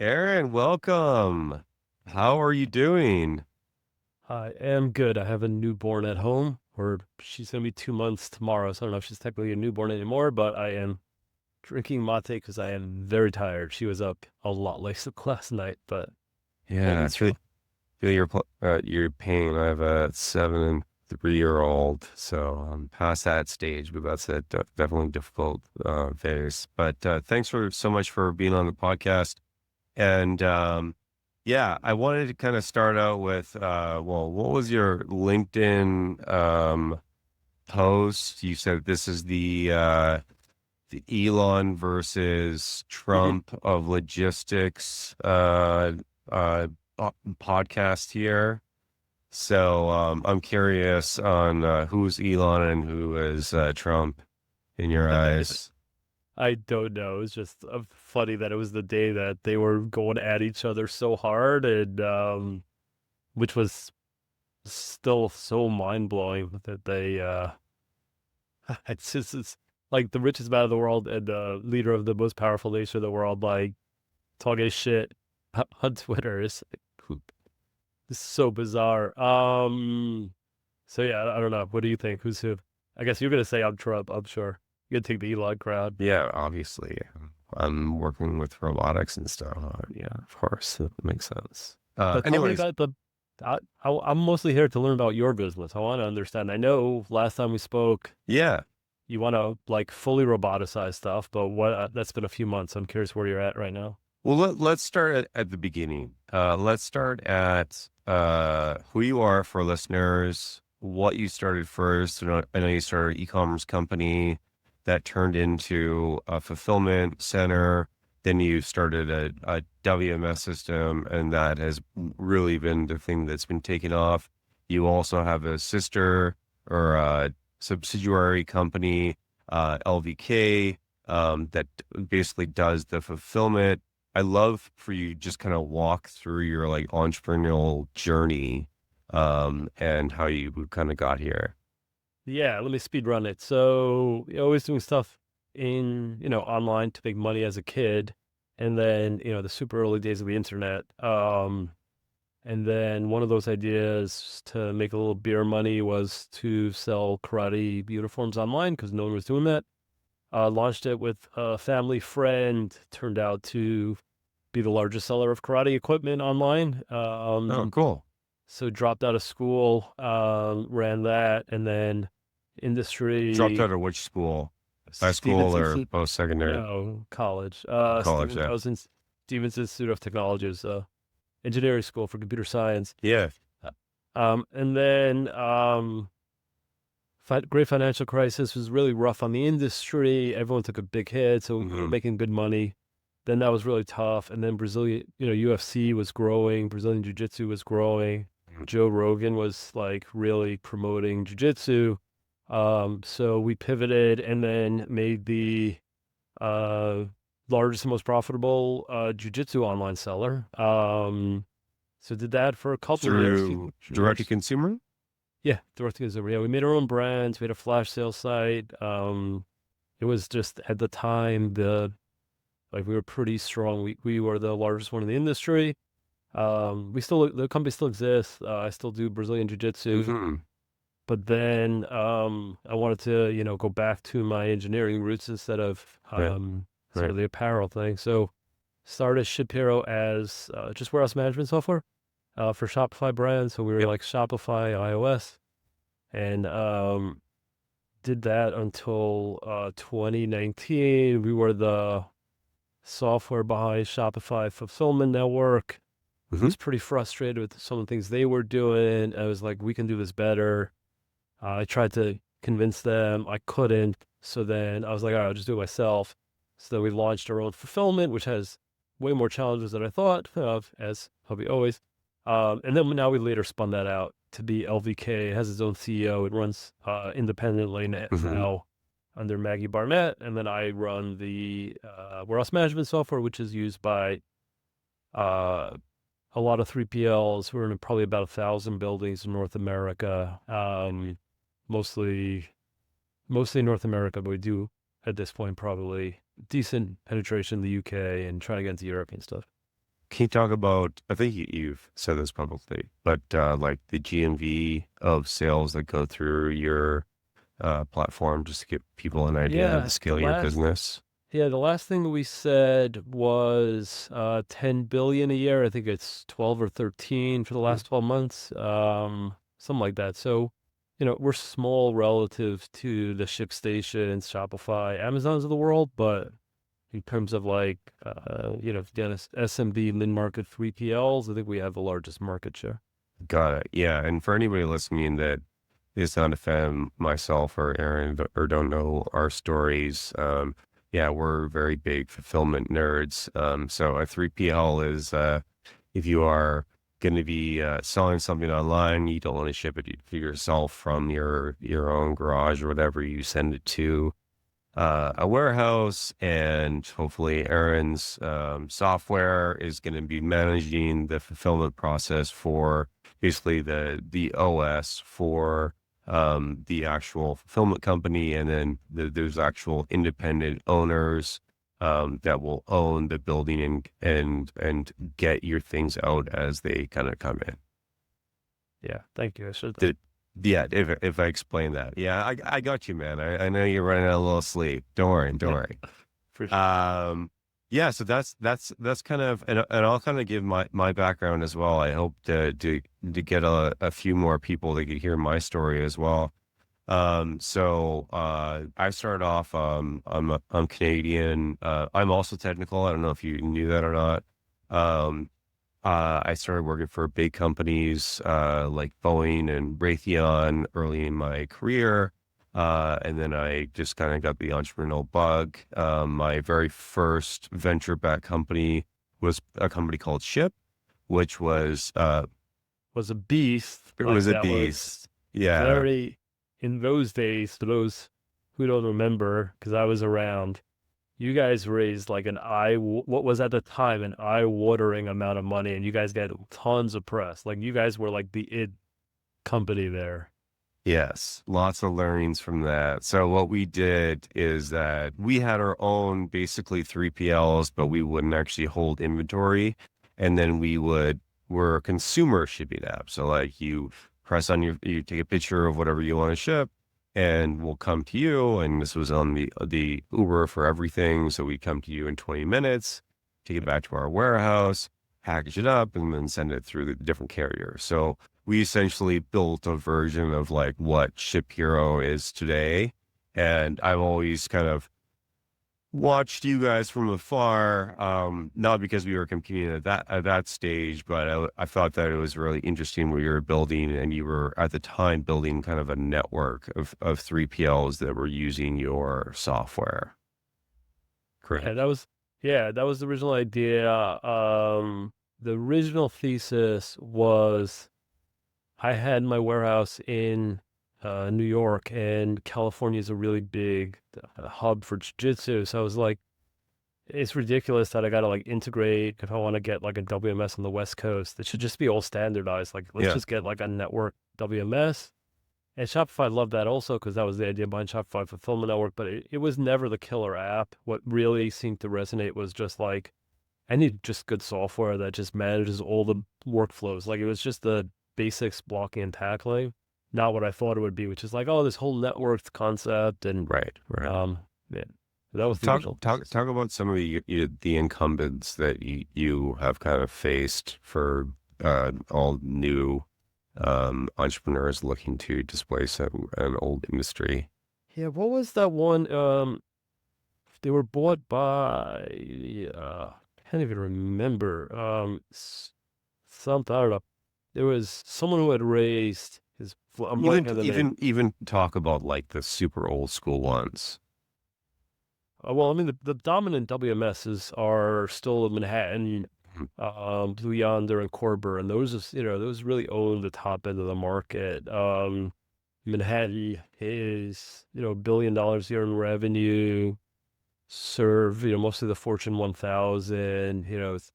Aaron, welcome. How are you doing? I am good. I have a newborn at home, or she's going to be 2 months tomorrow. So I don't know if she's technically a newborn anymore, but I am drinking mate because I am very tired. She was up a lot late last night, but Yeah, holding I feel strong. feel your pain. I have a 7 and 3-year-old, so I'm past that stage, but that's a definitely difficult phase. But thanks for so much for being on the podcast. And yeah, I wanted to kind of start out with well, what was your LinkedIn post? You said this is the Elon versus Mhm. Trump of logistics uh, podcast here. So I'm curious on who's Elon and who is Trump in your eyes. I don't know. It's just funny that it was the day that they were going at each other so hard, and which was still so mind blowing that it's like the richest man in the world and the leader of the most powerful nation in the world, like talking shit on Twitter is so bizarre. So yeah, I don't know. What do you think? Who's who? I guess you're gonna say I'm Trump. I'm sure you're gonna take the Elon crowd. Yeah, obviously. I'm working with robotics and stuff. Yeah, of course. That makes sense. But tell me Anyways, about the. I'm mostly here to learn about your business. I want to understand. I know last time we spoke, yeah. you want to like fully roboticize stuff, but what? That's been a few months. I'm curious where you're at right now. Well, let's start at the beginning. Let's start at who you are for listeners, what you started first. I know you started an e-commerce company that turned into a fulfillment center. Then you started a WMS system, and that has really been the thing that's been taken off. You also have a sister or a subsidiary company, LVK, that basically does the fulfillment. I love for you just kind of walk through your like entrepreneurial journey, and how you kind of got here. Yeah, let me speed run it. So, always doing stuff in, online to make money as a kid. And then, the super early days of the internet. And then one of those ideas to make a little beer money was to sell karate uniforms online because no one was doing that. Launched it with a family friend, turned out to be the largest seller of karate equipment online. Oh, cool. So dropped out of school, ran that, and then Dropped industry out of which school? High school Stevenson or post-secondary? no college. College, Steven I yeah. was in Stevens Institute of Technology, engineering school for computer science. Yeah. Uh, and then great financial crisis was really rough on the industry. Everyone took a big hit, so we were Hmm. making good money. Then that was really tough. And then Brazilian, UFC was growing, Brazilian Jiu Jitsu was growing. Joe Rogan was like really promoting Jiu Jitsu. So we pivoted and then made the uh, largest and most profitable Jiu Jitsu online seller. So did that for a couple of years, Through few direct to years. consumer? Yeah, direct to consumer. Yeah, we made our own brands. We had a flash sale site. It was just at the time we were pretty strong. We were the largest one in the industry. The company still exists. I still do Brazilian Jiu Jitsu, Hmm. but then I wanted to go back to my engineering roots instead of Right. sort Right. of the apparel thing. So started ShipHero as just warehouse management software for Shopify brands. So we were Yep. like Shopify iOS, and did that until 2019. We were the software behind Shopify fulfillment network. Hmm. Was pretty frustrated with some of the things they were doing. I was like, we can do this better. I tried to convince them. I couldn't. So then I was like, all right, I'll just do it myself. So then we launched our own fulfillment, which has way more challenges than I thought of, as probably always. And then now we later spun that out to be LVK. It has its own CEO. It runs independently Hmm. now under Maggie Barnett. And then I run the warehouse management software, which is used by uh, a lot of 3PLs. We're in probably about 1,000 buildings in North America, mostly mostly North America, but we do at this point probably decent penetration in the UK and trying to get into Europe and stuff. Can you talk about, I think you've said this publicly, but like the GMV of sales that go through your platform, just to give people an idea of the Yeah, scale of your business? the last thing we said was 10 billion a year. I think it's 12 or 13 for the Mhm. last 12 months. Something like that. So, we're small relative to the ShipStation, Shopify, Amazons of the world, but in terms of like the SMB mid-market 3PLs, I think we have the largest market share. Got it. Yeah. And for anybody listening that is not a fan, myself or Aaron, or don't know our stories, yeah, we're very big fulfillment nerds. So a 3PL is if you are going to be selling something online, you don't want to ship it to yourself from your own garage or whatever, you send it to a warehouse, and hopefully Aaron's software is going to be managing the fulfillment process for basically the OS for the actual fulfillment company, and then there's actual independent owners that will own the building and get your things out as they kind of come in. Yeah, thank you. I should. Did Yeah, if I explain that. Yeah, I got you, man. I know you're running out of a little sleep. Don't worry, don't Yeah, worry. for sure. Yeah, so that's kind of, and I'll kind of give my background as well. I hope to get a few more people that could hear my story as well. I started off, I'm Canadian. I'm also technical. I don't know if you knew that or not. Um, I started working for big companies like Boeing and Raytheon early in my career. And then I just kind of got the entrepreneurial bug. My very first venture back company was a company called Shyp, which Was a beast. it Like was a that was beast. Yeah. very in those days. For those who don't remember, because I was around, you guys raised like what was at the time an eye-watering amount of money, and you guys got tons of press. Like you guys were like the it company there. Yes, lots of learnings from that. So what we did is that we had our own basically 3PLs, but we wouldn't actually hold inventory. And then we're a consumer shipping app. So like you take a picture of whatever you want to ship, and we'll come to you. And this was on the Uber for everything. So we come to you in 20 minutes, take it back to our warehouse, package it up, and then send it through the different carriers. So we essentially built a version of like what ShipHero is today. And I've always kind of watched you guys from afar, not because we were competing at that stage, but I thought that it was really interesting what you were building, and you were at the time building kind of a network of 3PLs that were using your software. Yeah, Correct. that was the original idea. The original thesis was I had my warehouse in New York, and California is a really big hub for jiu-jitsu. So I was like, it's ridiculous that I got to like integrate if I want to get like a WMS on the West Coast. It should just be all standardized. Like, let's Yeah. just get like a network WMS. And Shopify loved that also because that was the idea behind Shopify Fulfillment Network. But it was never the killer app. What really seemed to resonate was just like, I need just good software that just manages all the workflows. Like, it was just the basics, blocking and tackling, not what I thought it would be, which is like, oh, this whole networked concept. And Right. Right. yeah, that was the Talk original talk thesis. talk about some of the incumbents that you have kind of faced for all new entrepreneurs looking to displace an old industry. Yeah, what was that one? They were bought by, I can't even remember. Something, I don't know. There was someone who had raised I'm Even blanking on the name. even talk about like the super old school ones. Well, I mean, the dominant WMSs are still in Manhattan, Mhm. Blue Yonder and Corber, and those really own the top end of the market. Manhattan is, $1 billion a year in revenue, serve, mostly the Fortune 1000, it's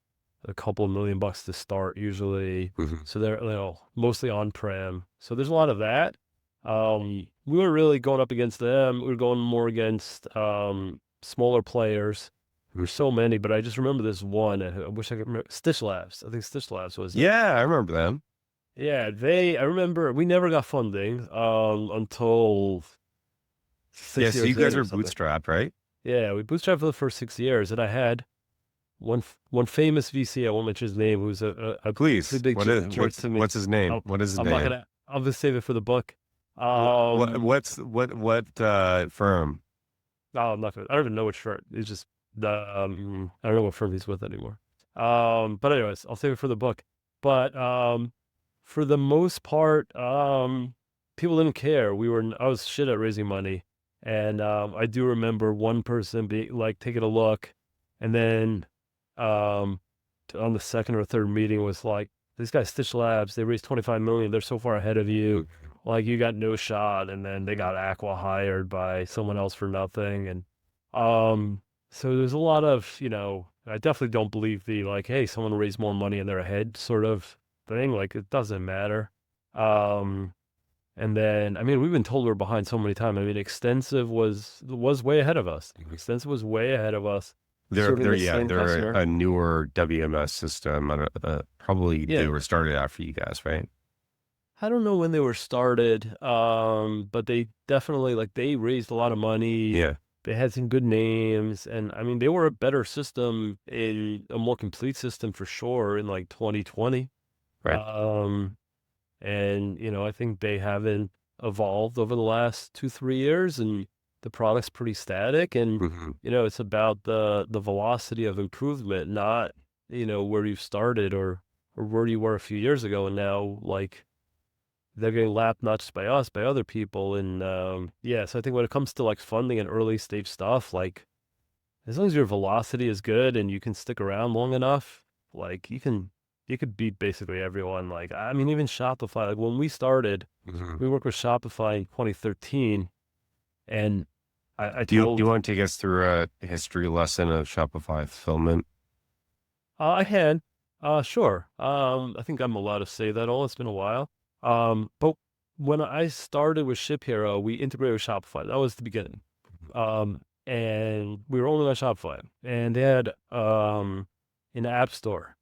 a couple of $1 million to start usually. Mhm. So they're, mostly on-prem. So there's a lot of that. We were really going up against them. We were going more against smaller players There's so many, but I just remember this one. I wish I could remember. Stitch Labs. I think Stitch Labs was it. Yeah, I remember them. Yeah, I remember we never got funding until Yeah, six so you years in guys or are something. bootstrapped, right? Yeah, we bootstrapped for the first 6 years, and I had one famous VC. I won't mention his name, who's a pretty Please. big What is jerk to me. what's his name? I'll, What is his I'm not name? gonna. I'll just save it for the book. Um, What firm? no, I'm not gonna. I don't even know which shirt. It's just the. I don't know what firm he's with anymore. But anyways, I'll save it for the book. But for the most part, people didn't care. I was shit at raising money, and I do remember one person being like taking a look, and then um, on the second or third meeting was like, "These guys, Stitch Labs, they raised 25 million. They're so far ahead of you. Like you got no shot." And then they got Aqua hired by someone else for nothing, and so there's a lot of I definitely don't believe the like, "Hey, someone raised more money and they're ahead" sort of thing. Like it doesn't matter. Um, and then I mean we've been told we're behind so many times. I mean Extensive was way ahead of us. Extensive was way ahead of us, serving the same They're customer. a newer WMS system. Probably they Yeah, were started after you guys, right? I don't know when they were started, but they definitely like they raised a lot of money. Yeah, They had some good names, and I mean they were a better system, a more complete system for sure in like 2020. right. Um, and I think they haven't evolved over the last 2 3 years, and the product's pretty static. And Hmm. it's about the velocity of improvement, not where you started or where you were a few years ago, and now like they're getting lapped not just by us, by other people. And yeah, so I think when it comes to like funding and early stage stuff, like as long as your velocity is good and you can stick around long enough, like you could beat basically everyone. Like I mean, even Shopify. Like when we started, Hmm. we worked with Shopify in 2013, and I Do you told want to take us through a history lesson of Shopify fulfillment? I had sure. I think I'm allowed to say that. All it's been a while. But when I started with ShipHero, we integrated with Shopify. That was the beginning. And we were only on Shopify, and they had an app store,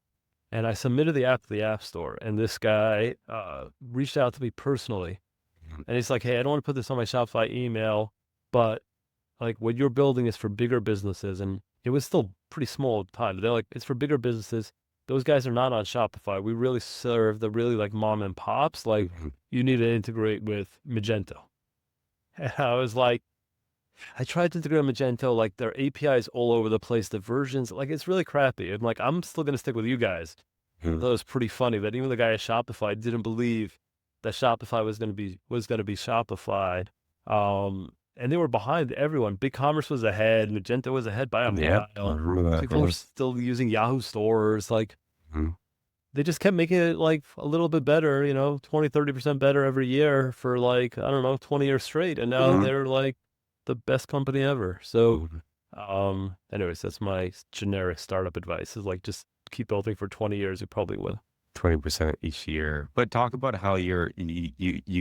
and I submitted the app to the app store, and this guy reached out to me personally, and he's like, "Hey, I don't want to put this on my Shopify email, but like what you're building is for bigger businesses," and it was still pretty small at the time. They're like, "It's for bigger businesses. Those guys are not on Shopify. We really serve the really like mom and pops. Like Mhm. you need to integrate with Magento." And I was like, I tried to integrate Magento, like their APIs all over the place, the versions, like it's really crappy. I'm like, I'm still gonna stick with you guys. Mhm. That was pretty funny that even the guy at Shopify didn't believe that Shopify was gonna be Shopify. And they were behind everyone. BigCommerce was ahead, Magento was ahead by a Yeah, I mile. remember that. People were still using Yahoo stores. Like Mhm. they just kept making it like a little bit better, 20, 30% better every year for like, I don't know, 20 years straight. And now Mhm. they're like the best company ever. So, Mhm. anyways, that's my generic startup advice is like, just keep building for 20 years. You probably will. 20% each year. But talk about how you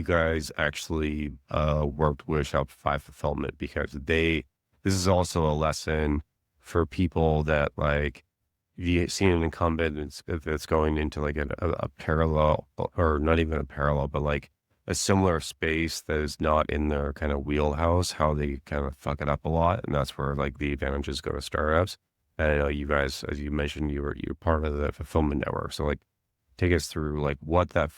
guys actually worked with Shopify fulfillment, because this is also a lesson for people that like if you see an incumbent that's going into like a parallel, or not even a parallel, but like a similar space that is not in their kind of wheelhouse, how they kind of fuck it up a lot. And that's where like the advantages go to startups. And I know you guys, as you mentioned, you're part of the fulfillment network. So like take us through like what that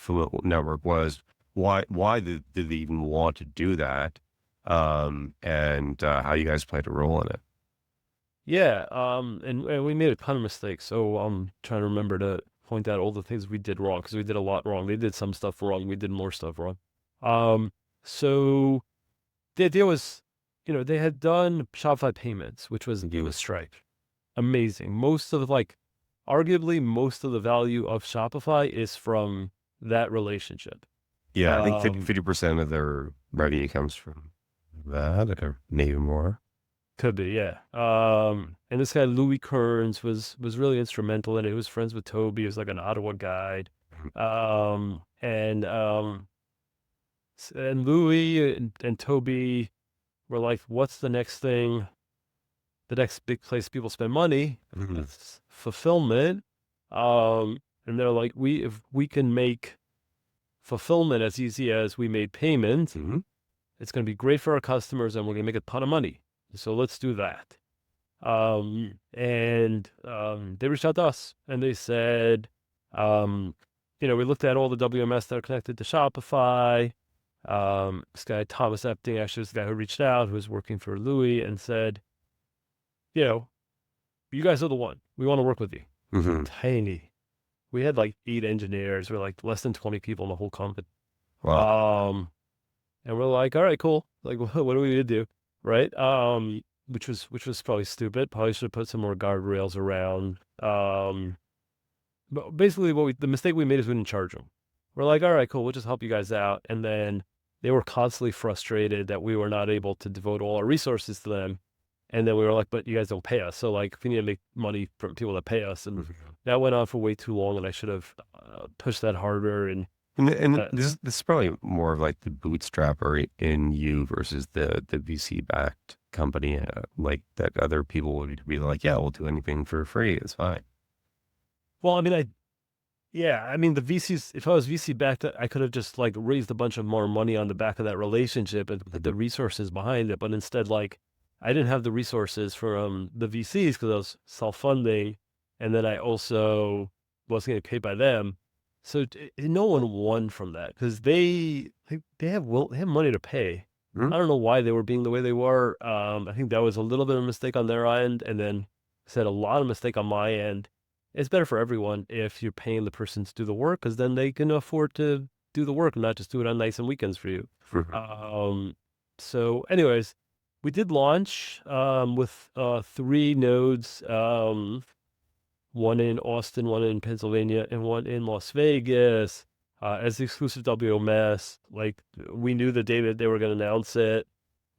network was, why did they even want to do that, and how you guys played a role in it. Yeah. And we made a ton of mistakes. So I'm trying to remember to point out all the things we did wrong because we did a lot wrong. They did some stuff wrong. We did more stuff wrong. So the idea was, they had done Shopify payments, which was You, with Stripe. Amazing. Arguably, most of the value of Shopify is from that relationship. yeah, I think Um, 50% of their revenue comes from that, or maybe more. could be, yeah. And this guy Louis Kearns was really instrumental in it. He was friends with Toby. He was like an Ottawa guide. And Louis and Toby were like, "What's the next thing the next big place people spend money. Mhm. That's fulfillment. And they're like, if we can make fulfillment as easy as we made payment, Mhm. it's going to be great for our customers and we're going to make a ton of money. So let's do that. They reached out to us and they said, we looked at all the WMS that are connected to Shopify. This guy, Thomas Epting, actually was the guy who reached out, who was working for Louis, and said, you guys are the one. We want to work with you. Mhm. Tiny. We had like 8 engineers. We're like less than 20 people in the whole company. Wow. And we're like, all right, cool. Like, what do we need to do? Right. Which was probably stupid. Probably should have put some more guardrails around. But basically the mistake we made is we didn't charge them. We're like, all right, cool. We'll just help you guys out. And then they were constantly frustrated that we were not able to devote all our resources to them. And then we were like, but you guys don't pay us. So like, we need to make money from people that pay us. And that went on for way too long. And I should have pushed that harder. And And uh, this is probably more of like the bootstrapper in you versus the VC backed company, like that other people would be like, yeah, we'll do anything for free. It's fine. well, I mean, the VCs, if I was VC backed, I could have just like raised a bunch of more money on the back of that relationship and put the resources behind it. But instead, like, I didn't have the resources from the VCs because I was self-funding. And then I also wasn't getting paid by them. So no one won from that because they have money to pay. Mhm. I don't know why they were being the way they were. I think that was a little bit of a mistake on their end, and then said a lot of mistake on my end. It's better for everyone if you're paying the person to do the work because then they can afford to do the work and not just do it on nights and weekends for you. Mhm. So anyways, we did launch with 3 nodes, one in Austin, one in Pennsylvania, and one in Las Vegas as the exclusive WMS. Like, we knew the day that they were going to announce it.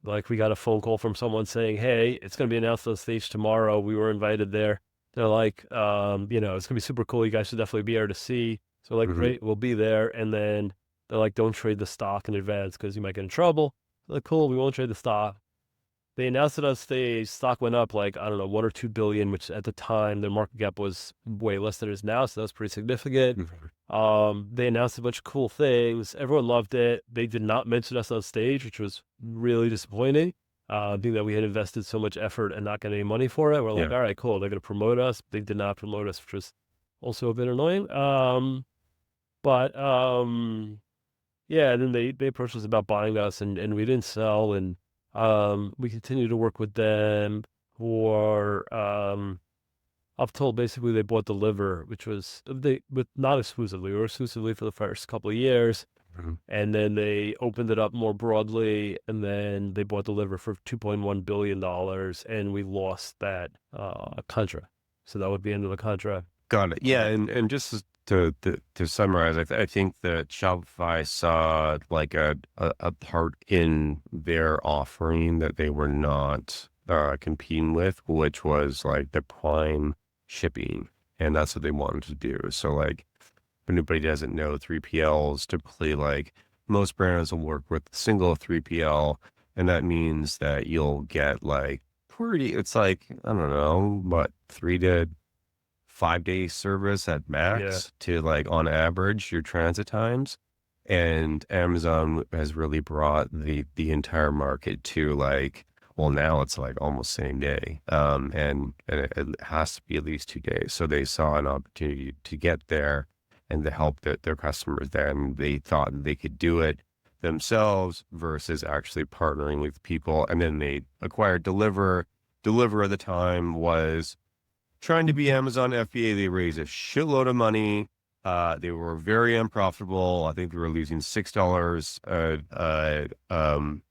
Like, we got a phone call from someone saying, hey, it's going to be announced on stage tomorrow. We were invited there. They're like, it's going to be super cool. You guys should definitely be there to see. So we're like, Mhm. great, we'll be there. And then they're like, don't trade the stock in advance because you might get in trouble. They're like, cool, we won't trade the stock. They announced it on stage. Stock went up like, I don't know, 1 or 2 billion, which at the time their market cap was way less than it is now. So that was pretty significant. They announced a bunch of cool things. Everyone loved it. They did not mention us on stage, which was really disappointing. Being that we had invested so much effort and not getting any money for it. We're like, Yeah. all right, cool. They're going to promote us. They did not promote us, which was also a bit annoying. But yeah, and then they approached us about buying us, and we didn't sell, and we continued to work with them for I've told basically they bought Deliver, which was but not exclusively, or exclusively for the first couple of years, Mhm. and then they opened it up more broadly, and then they bought Deliver for $2.1 billion, and we lost that contract. So that would be the end of the contract. Got it. Yeah, Uh, and just to summarize, I think that Shopify saw like a part in their offering that they were not competing with, which was like the prime shipping, and that's what they wanted to do. So like, if anybody doesn't know, 3PLs typically, like, most brands will work with a single 3PL, and that means that you'll get like it's like, I don't know, what, 3 to 5 day service at yeah. max to, like, on average, your transit times. And Amazon has really brought the entire market to, like, well, now it's like almost same day. And it has to be at least 2 days. So they saw an opportunity to get there and to help their customers there. And they thought they could do it themselves versus actually partnering with people. And then they acquired Deliver. Deliver at the time was trying to be Amazon FBA. They raised a shitload of money. They were very unprofitable. I think they were losing $6 on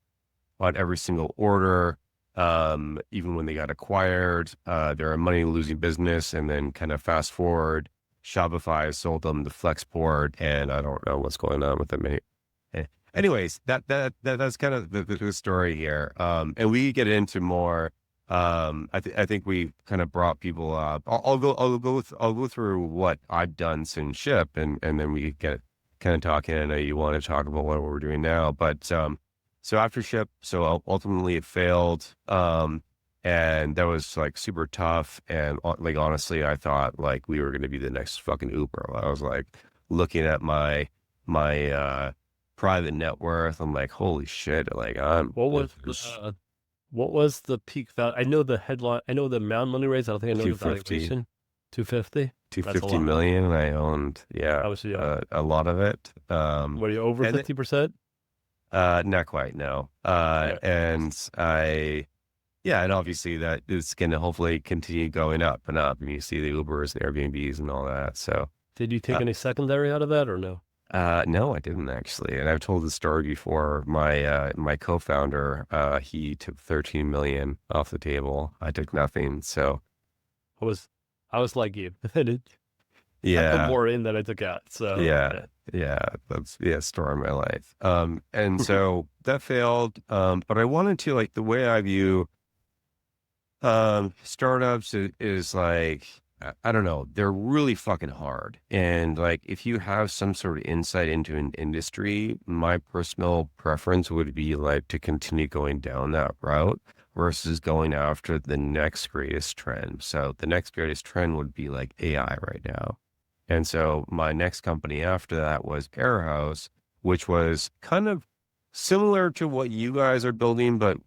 every single order. Even when they got acquired, they're a money losing business. And then kind of fast forward, Shopify sold them the Flexport, and I don't know what's going on with them. Anyways, that's kind of the story here. And we get into more. I think we kind of brought people up. I'll go through what I've done since Shyp, and then we get kind of talking. I know you want to talk about what we're doing now, but so after Shyp, so ultimately it failed. And that was like super tough. And like, honestly, I thought like we were going to be the next fucking Uber. I was like looking at my private net worth. I'm like, holy shit. Like What was there's what was the peak value? I know the headline. I know the amount of money raised. I don't think I know the 250, valuation. 250. That's a 250 lot. million. And I owned, yeah, Obviously, yeah. a lot of it. What are you over And 50%? not quite, no. Okay. And yeah, and obviously that is going to hopefully continue going up and up. And you see the Ubers and Airbnbs and all that. So, Did you take uh, any secondary out of that or no? no, I didn't actually. And I've told the story before. My co-founder, he took 13 million off the table. I took nothing. So, I was I was like you. I put yeah, more in than I took out. So yeah, yeah. yeah, that's story of my life. And so that failed. But I wanted to like the way I view startups is like, I don't know, they're really fucking hard. And like, if you have some sort of insight into an industry, my personal preference would be like to continue going down that route versus going after the next greatest trend. So the next greatest trend would be like AI right now. And so my next company after that was Airhouse, which was kind of similar to what you guys are building, but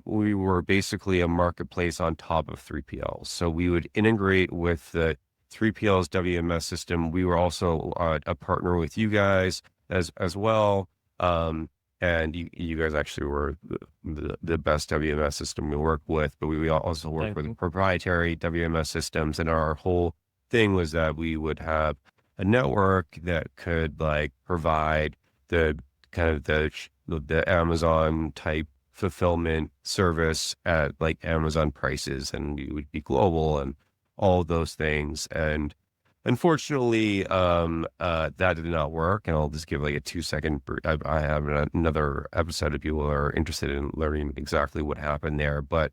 we were basically a marketplace on top of 3PLs. So we would integrate with the 3PL's WMS system. We were also a partner with you guys as well. And you guys actually were the best WMS system we worked with, but we also worked Thank with you. proprietary WMS systems. And our whole thing was that we would have a network that could like provide the kind of the Amazon type fulfillment service at like Amazon prices, and we would be global and all of those things. And unfortunately, that did not work. And I'll just give like a 2 second. I have another episode if people are interested in learning exactly what happened there. But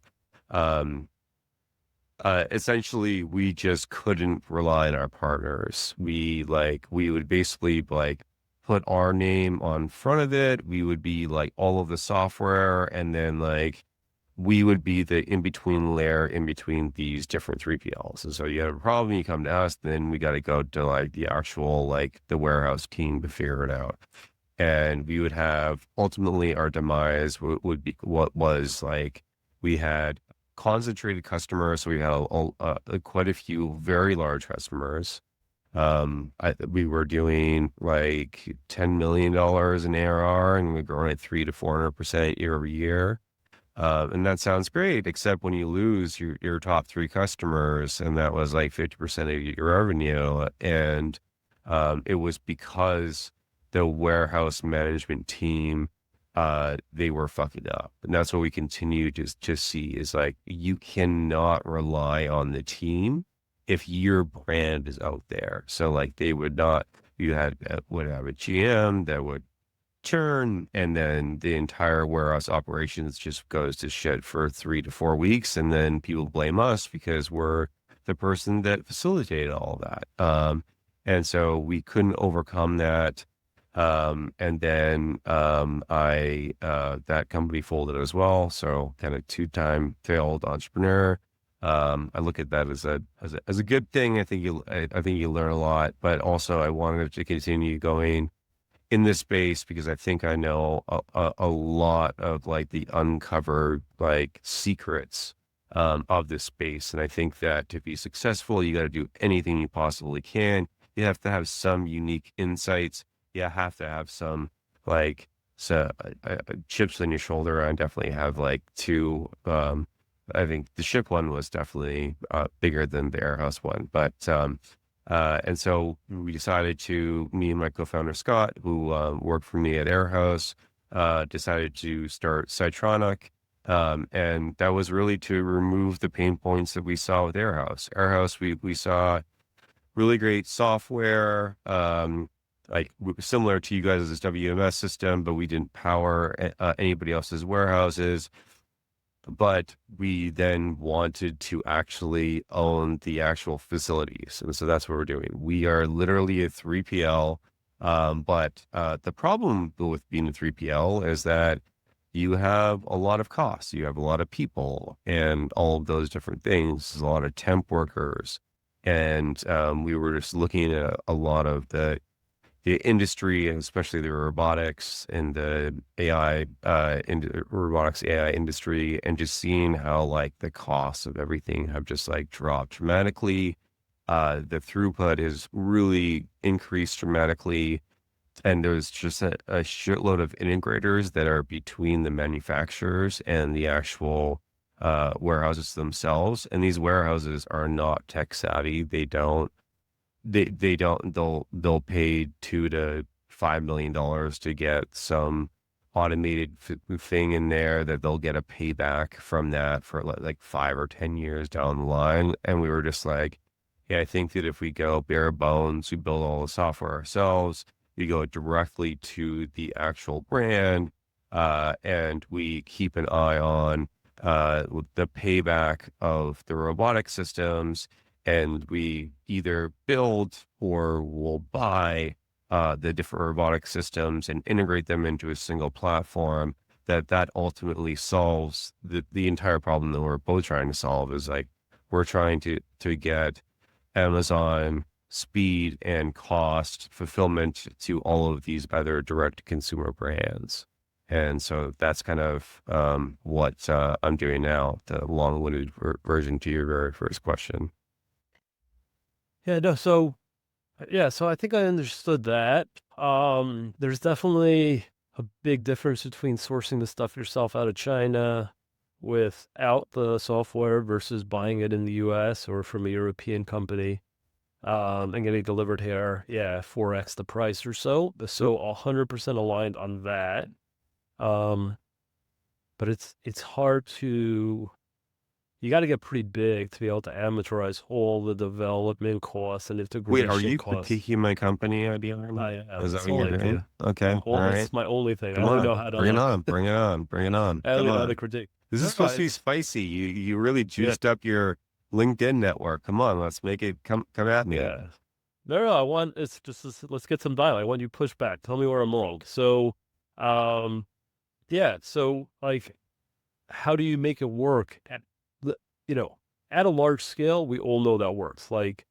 um, essentially, we just couldn't rely on our partners. We would basically like put our name on front of it. We would be like all of the software, and then like we would be the in between layer in between these different 3PLs. And so you have a problem, you come to us, then we got to go to like the actual like the warehouse team to figure it out. And we would have ultimately our demise would be what was like we had concentrated customers. So we had quite a few very large customers. We were doing like $10 million in ARR, and we're growing at 300 to 400% year over year. And that sounds great, except when you lose your top three customers, and that was like 50% of your revenue. And it was because the warehouse management team, they were fucking up. And that's what we continue to see is like, you cannot rely on the team if your brand is out there. So like they would not, would have a GM that would churn, and then the entire warehouse operations just goes to shit for 3 to 4 weeks. And then people blame us because we're the person that facilitated all that. And so we couldn't overcome that. And then that company folded as well. So kind of 2-time failed entrepreneur. I look at that as a good thing. I think you learn a lot, but also I wanted to continue going in this space because I think I know a lot of like the uncovered like secrets of this space. And I think that to be successful, you got to do anything you possibly can. You have to have some unique insights. You have to have some like chips on your shoulder. I definitely have like two. I think the Shyp one was definitely bigger than the Airhouse one, but and so we decided me and my co-founder Scott, who worked for me at Airhouse, decided to start Cytronic. And that was really to remove the pain points that we saw with Airhouse. Airhouse, we saw really great software, like similar to you guys' WMS system, but we didn't power anybody else's warehouses. But we then wanted to actually own the actual facilities. And so that's what we're doing. We are literally a 3PL. But the problem with being a 3PL is that you have a lot of costs. You have a lot of people and all of those different things. There's a lot of temp workers. And we were just looking at a lot of the industry, and especially the robotics and the AI, robotics AI industry, and just seeing how like the costs of everything have just like dropped dramatically. The throughput has really increased dramatically. And there's just a shitload of integrators that are between the manufacturers and the actual warehouses themselves. And these warehouses are not tech savvy. They'll pay $2 to $5 million to get some automated thing in there that they'll get a payback from that for like 5 or 10 years down the line. And we were just like, yeah, I think that if we go bare bones, we build all the software ourselves, we go directly to the actual brand, and we keep an eye on the payback of the robotic systems, and we either build or will buy the different robotic systems and integrate them into a single platform, that ultimately solves the entire problem that we're both trying to solve. Is like we're trying to get Amazon speed and cost fulfillment to all of these other direct consumer brands. And so that's kind of what I'm doing now, the long-winded version to your very first question. Yeah, no, so yeah, so I think I understood that. There's definitely a big difference between sourcing the stuff yourself out of China without the software versus buying it in the US or from a European company, and getting delivered here. Yeah, 4x the price or so. So 100% aligned on that. Um, but it's hard to you got to get pretty big to be able to amortize all the development costs and Wait, are integration you costs. critiquing my company idea? I am. Is that That's what all you're I do. doing? Okay, all right. That's my only thing. I Come only on, know how to bring it like on, bring it on, bring it on. I Come only know how to on. critique. This is No, supposed to be spicy. You really yeah, juiced up your LinkedIn network. Come on, let's make it come at me. yeah. No, I want it's just let's get some dialogue. I want you to push back. Tell me where I'm wrong. So, um, yeah. So, like, how do you make it work at the, you know, at a large scale? We all know that works. Like,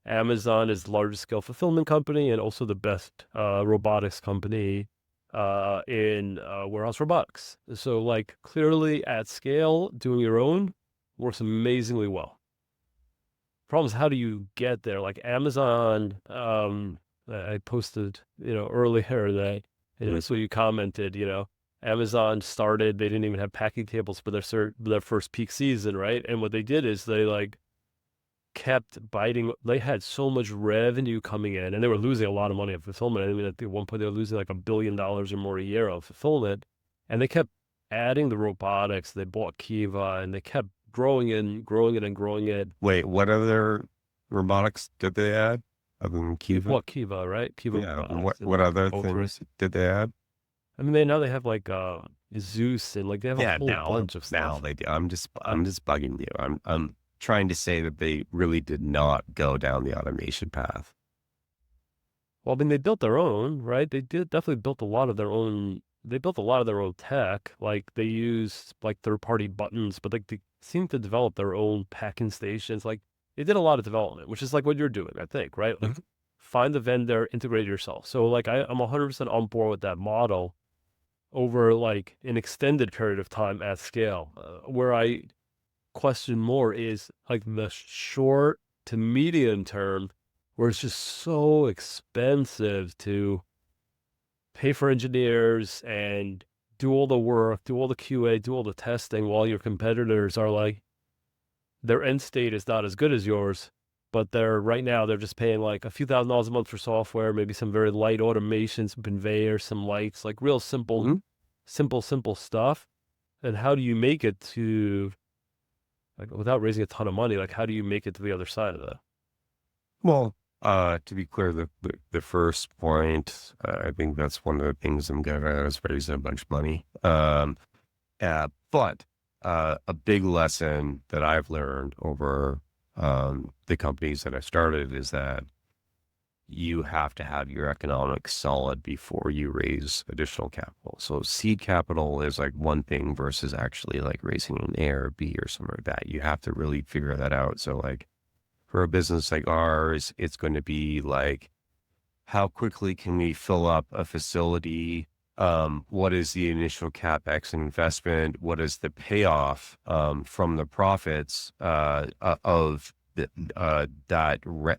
Amazon is the largest scale fulfillment company and also the best robotics company in warehouse robotics. So, like, clearly at scale, doing your own works amazingly well. Problem is, how do you get there? Like Amazon, I posted, earlier that, Mhm. so you commented, Amazon started, they didn't even have packing tables for their first peak season, right? And what they did is they like kept biting. They had so much revenue coming in, and they were losing a lot of money on fulfillment. I mean, at one point they were losing like $1 billion or more a year on fulfillment, and they kept adding the robotics. They bought Kiva, and they kept growing it and growing it and growing it. Wait, what other robotics did they add other than They Kiva? bought Kiva, right? Kiva Yeah, robotics and what like other Ultra. things did they add? I mean, they have like Zeus and like they have a Yeah, whole bunch of now stuff. they do. Uh, I'm just bugging you. I'm trying to say that they really did not go down the automation path. well, I mean, they built their own, right? They did definitely built a lot of their own. They built a lot of their own tech. Like they use like third party buttons, but like they seem to develop their own packing stations. Like they did a lot of development, which is like what you're doing, I think, right? Like Mhm. find the vendor, integrate it yourself. So like I'm 100% on board with that model over like an extended period of time at scale. Where I question more is like the short to medium term, where it's just so expensive to pay for engineers and do all the work, do all the QA, do all the testing while your competitors are like, their end state is not as good as yours, but right now they're just paying like a few $1,000s a month for software, maybe some very light automation, some conveyors, some lights, like real simple, Mhm. simple stuff. And how do you make it to like without raising a ton of money? Like how do you make it to the other side of that? Well, to be clear, the first point, I think that's one of the things I'm good at is raising a bunch of money. But a big lesson that I've learned over the companies that I started is that you have to have your economics solid before you raise additional capital. So seed capital is like one thing versus actually like raising an A or B or something like that. You have to really figure that out. So like for a business like ours, it's going to be like, how quickly can we fill up a facility? What is the initial CapEx investment? What is the payoff from the profits of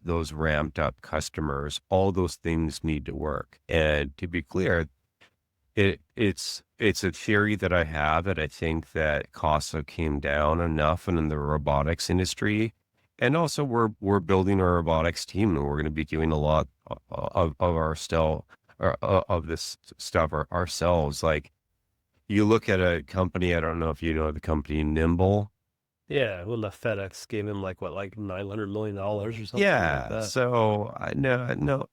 those ramped up customers? All those things need to work. And to be clear, it's a theory that I have that I think that costs have came down enough and in the robotics industry. And also we're building a robotics team and we're going to be doing a lot of our still of this stuff ourselves. Like you look at a company, I don't know if you know the company Nimble. Yeah, when the FedEx gave him like what, like $900 million or something like Yeah, that. so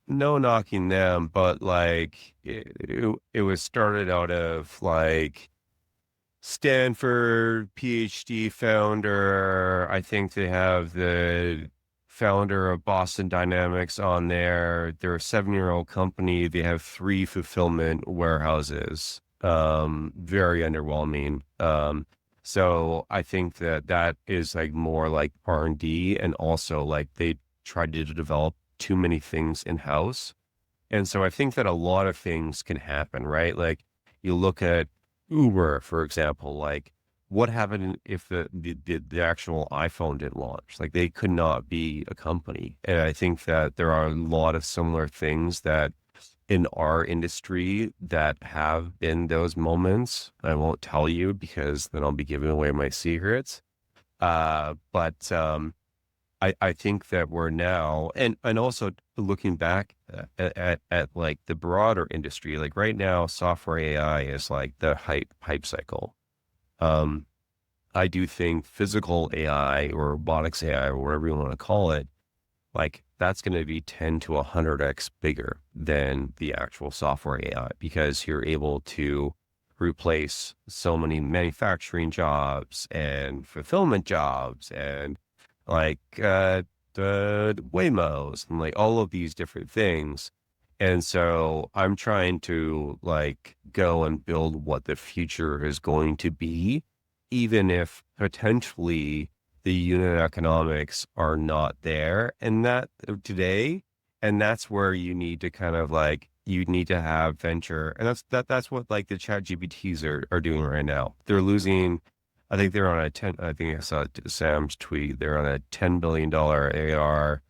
no knocking them, but like it was started out of like Stanford PhD founder. I think they have the founder of Boston Dynamics on there. They're a 7-year-old company. They have 3 fulfillment warehouses. Very underwhelming. So I think that is like more like R&D, and also like they tried to develop too many things in-house. And so I think that a lot of things can happen, right? Like you look at Uber, for example, like what happened if the actual iPhone didn't launch? Like they could not be a company. And I think that there are a lot of similar things that in our industry that have been those moments. I won't tell you because then I'll be giving away my secrets. But I think that we're now, and also looking back at like the broader industry, like right now, software AI is like the hype cycle. Um, I do think physical AI or robotics AI or whatever you want to call it, like that's going to be 10 to 100x bigger than the actual software AI because you're able to replace so many manufacturing jobs and fulfillment jobs and like the Waymos and like all of these different things. And so I'm trying to like go and build what the future is going to be, even if potentially the unit economics are not there and that today. And that's where you need to kind of like you need to have venture. And that's what like the chat GPTs are doing right now. They're losing, I think they're on a 10, I think I saw Sam's tweet. They're on a $10 billion AR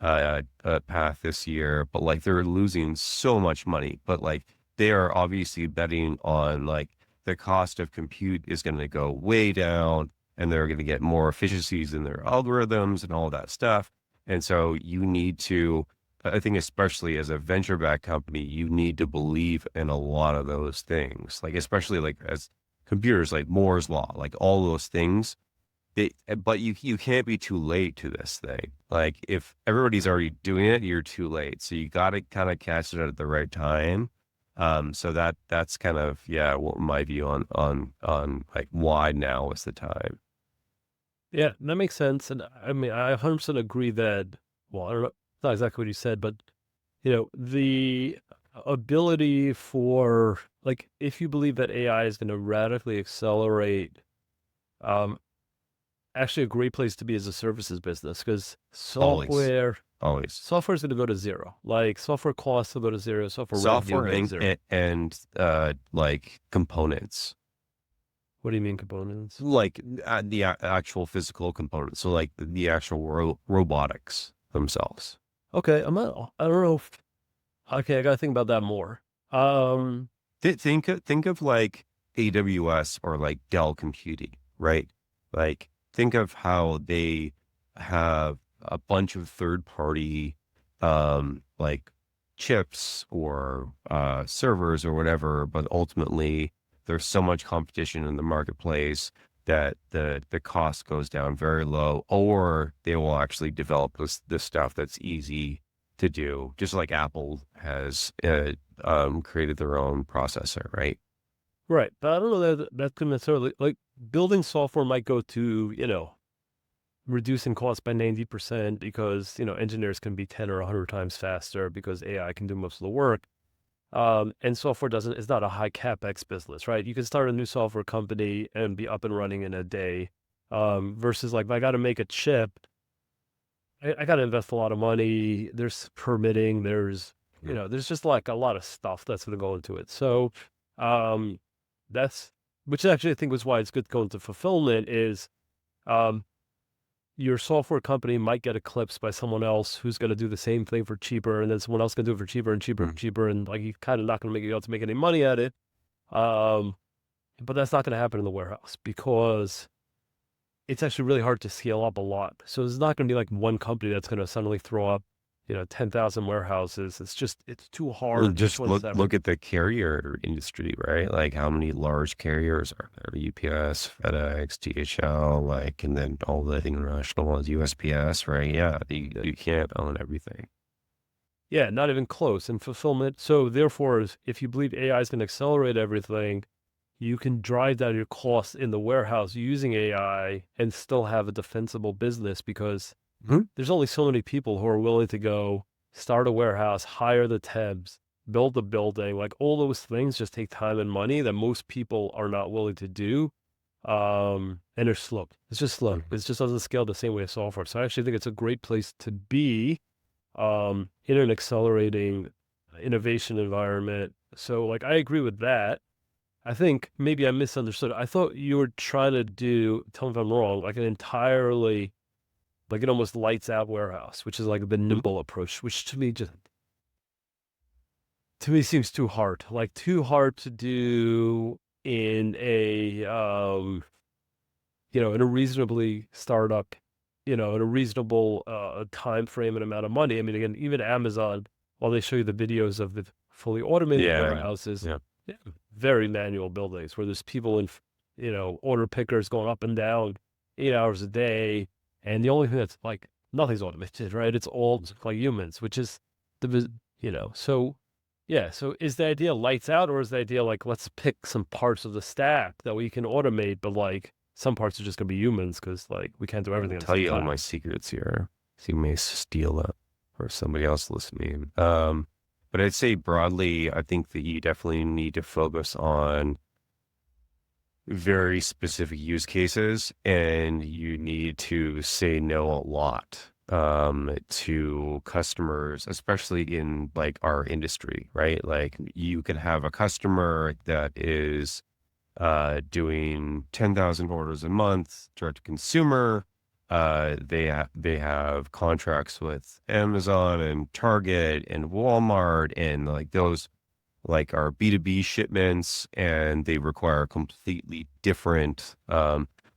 path this year, but like they're losing so much money, but like they are obviously betting on like the cost of compute is going to go way down and they're going to get more efficiencies in their algorithms and all that stuff. And so you need to, I think, especially as a venture backed company, you need to believe in a lot of those things, like, especially like as computers, like Moore's law, like all those things. But you can't be too late to this thing. Like if everybody's already doing it, you're too late. So you got to kind of catch it at the right time. So that's kind of yeah, what my view on like why now is the time. Yeah, that makes sense. And I mean, I 100% agree that, well, I don't know, it's not exactly what you said, but, the ability for, like, if you believe that AI is going to radically accelerate, um, actually a great place to be as a services business because Always, software, always software is going to go to zero. Like, software costs will go to zero, software revenue will software go to zero. and like components, What do you mean components? like the actual physical components. So like the actual robotics themselves. Okay, I don't know if, okay, I got to think about that more. Um, Think of like AWS or like Dell Computing, right? Like think of how they have a bunch of third party like chips or servers or whatever, but ultimately there's so much competition in the marketplace that the cost goes down very low, or they will actually develop this stuff that's easy to do, just like Apple has created their own processor, right? right. But I don't know that that can necessarily, like, building software might go to, reducing costs by 90% because, engineers can be 10 or 100 times faster because AI can do most of the work. And software is not a high CapEx business, right? You can start a new software company and be up and running in a day. Versus like, if I got to make a chip, I got to invest a lot of money. There's permitting. There's just like a lot of stuff that's going to go into it. So, um, that's, which actually I think was why it's good to go into fulfillment is, um, your software company might get eclipsed by someone else who's going to do the same thing for cheaper, and then someone else can do it for cheaper and cheaper and cheaper, and like you're kind of not going to be able to make any money at it. Um, but that's not going to happen in the warehouse because it's actually really hard to scale up a lot. So there's not going to be like one company that's going to suddenly throw up, 10,000 warehouses. It's too Well, hard each just one look separate. at the carrier industry, right? Like how many large carriers are there? UPS, FedEx, DHL, like, and then all the international ones, USPS, right? Yeah, you can't own everything. Yeah, not even close. And fulfillment. So therefore, if you believe AI is going to accelerate everything, you can drive down your costs in the warehouse using AI and still have a defensible business because Mhm. there's only so many people who are willing to go start a warehouse, hire the temps, build the building. Like all those things just take time and money that most people are not willing to do. And they're slow. It's just slow. It just doesn't scale the same way as software. So I actually think it's a great place to be in an accelerating innovation environment. So like I agree with that. I think maybe I misunderstood. I thought you were trying to do, tell me if I'm wrong, like an entirely, like an almost lights out warehouse, which is like the Mhm. nimble approach, which to me seems too hard, like too hard to do in in a reasonably startup, in a reasonable time frame and amount of money. I mean, again, even Amazon, while they show you the videos of the fully automated Yeah, warehouses, yeah. yeah, very manual buildings where there's people in, order pickers going up and down 8 hours a day, and the only thing that's like nothing's automated, right? It's all like humans, which is so. Yeah, so is the idea lights out, or is the idea like let's pick some parts of the stack that we can automate, but like some parts are just gonna be humans because like we can't do I'll everything at the tell same you all time. my secrets here. So you may steal that for somebody else listening. But I'd say broadly, I think that you definitely need to focus on very specific use cases, and you need to say no a lot to customers, especially in like our industry, right? Like you can have a customer that is doing 10,000 orders a month direct to consumer. They have contracts with Amazon and Target and Walmart, and like those like our B2B shipments, and they require completely different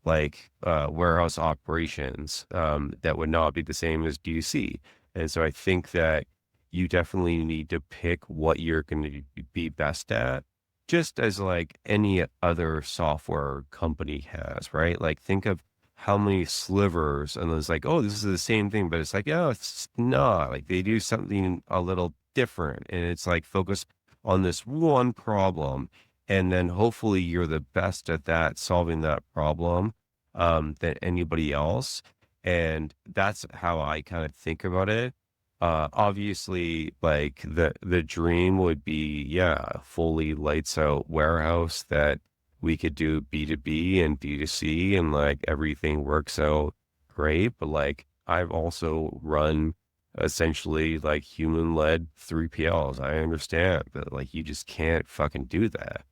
warehouse operations that would not be the same as D2C. And so I think that you definitely need to pick what you're going to be best at, just as like any other software company has, right? Like think of how many slivers, and it's like, oh, this is the same thing, but it's like, oh, it's not. Like they do something a little different, and it's like focus on this one problem, and then hopefully you're the best at that, solving that problem than anybody else. And that's how I kind of think about it. Obviously, like the dream would be, yeah, a fully lights out warehouse that we could do B2B and D2C, and like everything works out great. But like I've also run essentially like human led 3PLs. I understand that like you just can't fucking do that.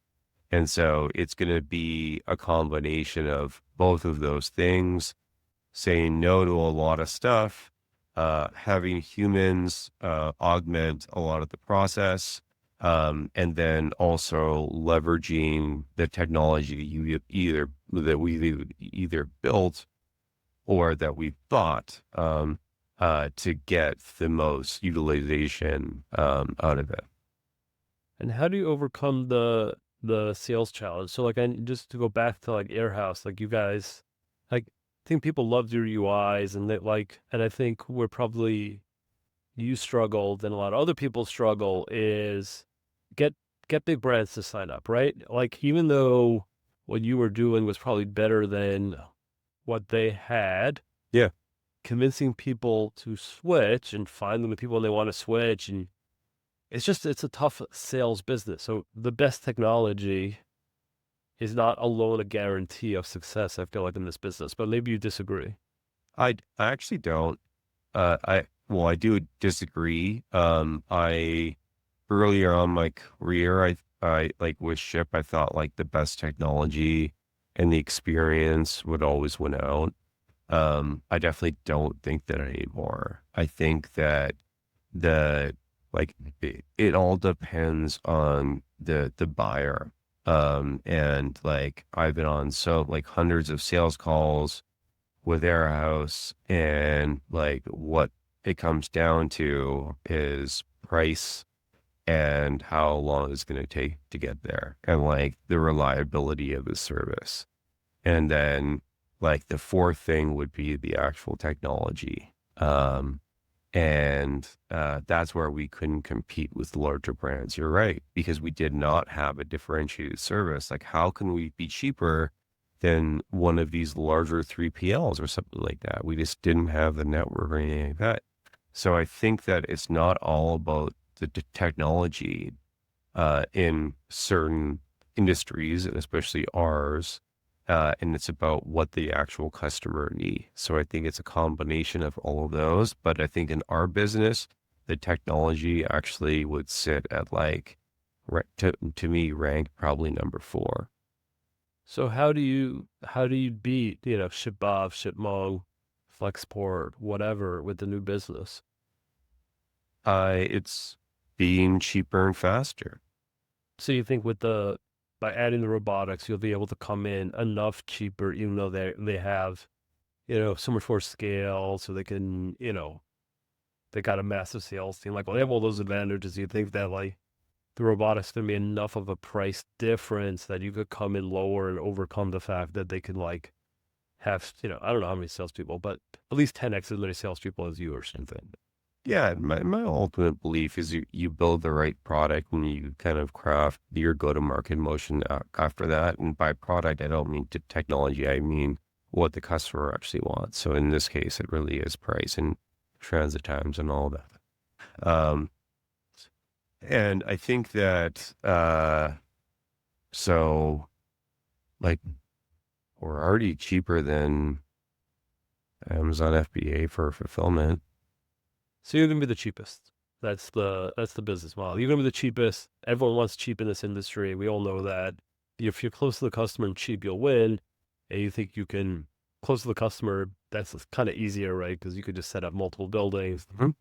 And so it's going to be a combination of both of those things, saying no to a lot of stuff, having humans augment a lot of the process, and then also leveraging the technology we either built or that we've bought to get the most utilization out of it. And how do you overcome the sales challenge? So like, and just to go back to like Airhouse, like you guys, like I think people loved your UIs and and I think we're probably you struggled and a lot of other people struggle is get get big brands to sign up, right? Like even though what you were doing was probably better than what they had, Yeah. convincing people to switch and finding the people they want to switch. And it's a tough sales business. So the best technology is not alone a guarantee of success, I feel like, in this business, but maybe you disagree. I actually don't. I do disagree. I earlier on in my career, I like with Ship, I thought like the best technology and the experience would always win out. I definitely don't think that anymore. I think that the like it all depends on the buyer. And like I've been on so like hundreds of sales calls with Airhouse, and like what it comes down to is price and how long it's going to take to get there, and like the reliability of the service. And then like the fourth thing would be the actual technology. And that's where we couldn't compete with the larger brands. You're right, because we did not have a differentiated service. Like, how can we be cheaper than one of these larger 3PLs or something like that? We just didn't have the network or anything like that. So I think that it's not all about the technology in certain industries, and especially ours. And it's about what the actual customer needs. So I think it's a combination of all of those. But I think in our business, the technology actually would sit at like, to me, ranked probably number four. So how do you beat, ShipBob, ShipMong, Flexport, whatever with the new business? It's being cheaper and faster. So you think by adding the robotics, you'll be able to come in enough cheaper, even though they have, so much more scale, so they can, they got a massive sales team. Like, well, they have all those advantages. You think that like the robotics going to be enough of a price difference that you could come in lower and overcome the fact that they can like have, I don't know how many salespeople, but at least 10x as many salespeople as you or something. Yeah, my ultimate belief is you build the right product when you kind of craft your go-to-market motion after that. And by product, I don't mean technology. I mean what the customer actually wants. So in this case, it really is price and transit times and all that. Um, and I think that so like we're already cheaper than Amazon FBA for fulfillment. So you're gonna be the cheapest. That's the business model. You're gonna be the cheapest. Everyone wants cheap in this industry. We all know that. If you're close to the customer and cheap, you'll win. And you think you can close to the customer, that's kind of easier, right? Because you could just set up multiple buildings. Mhm.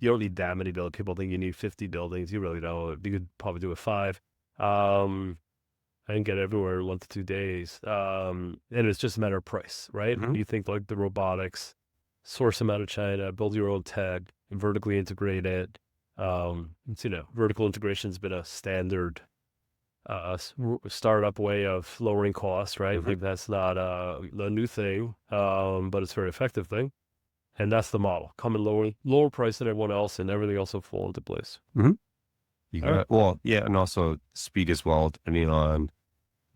You don't need that many buildings. People think you need 50 buildings. You really don't. You could probably do it five. Um, and get everywhere in 1 to 2 days. And it's just a matter of price, right? Mhm. You think like the robotics, source them out of China, build your own tech, and vertically integrate it. It's, vertical integration has been a standard startup way of lowering costs, right? Mhm. Like that's not a new thing, but it's a very effective thing. And that's the model. Come in lower price than everyone else, and everything else will fall into place. Mhm. You All right. got well, yeah, and also speed as well, depending on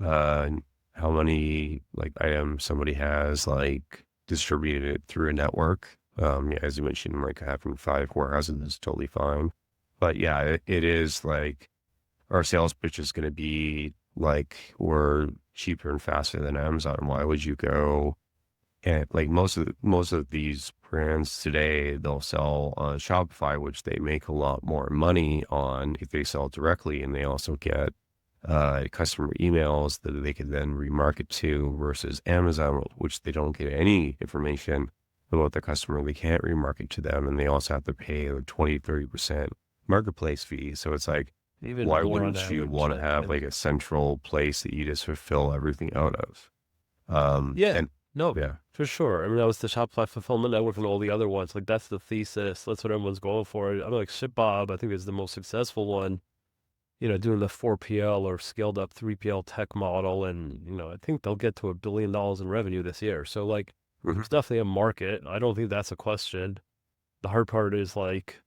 uh how many like items somebody has like distributed it through a network. Yeah, as you mentioned, like having five warehouses is totally fine. But yeah, it is like our sales pitch is going to be like we're cheaper and faster than Amazon. Why would you go? And like most of these brands today, they'll sell on Shopify, which they make a lot more money on if they sell directly, and they also get customer emails that they can then remarket to, versus Amazon, which they don't get any information about the customer. They can't remarket to them, and they also have to pay a 20-30% marketplace fee. So it's like, Even why more on wouldn't you average, want to I have like think. a central place that you just fulfill everything out of? Yeah, And no, yeah. for sure. I mean, that was the Shopify Fulfillment Network and all the other ones. Like, that's the thesis. That's what everyone's going for. I mean, like ShipBob, I think is the most successful one, doing the 4PL or scaled up 3PL tech model. And, I think they'll get to $1 billion in revenue this year. So, like, Mhm. there's definitely a market. I don't think that's a question. The hard part is, like,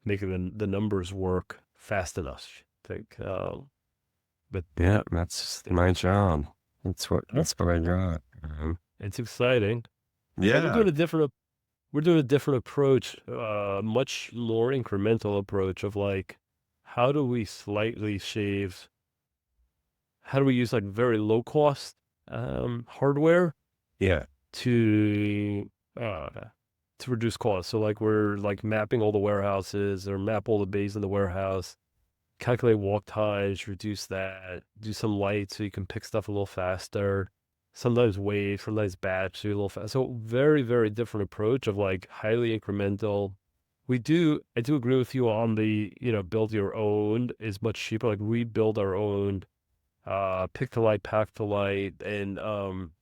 making the numbers work fast enough, I think. But Yeah, that's yeah. my job. That's what I got. It's exciting. And Yeah. we're doing a different approach, much more incremental approach of like, how do we slightly shave, how do we use like very low cost hardware Yeah. to uh to reduce costs. So like we're like mapping all the warehouses or map all the bays in the warehouse, calculate walk times, reduce that, do some lights so you can pick stuff a little faster. Sometimes wait, sometimes batch, do a little fast. So very, very different approach of like highly incremental. I do agree with you on the, build your own is much cheaper. Like we build our own pick to light, pack to light, and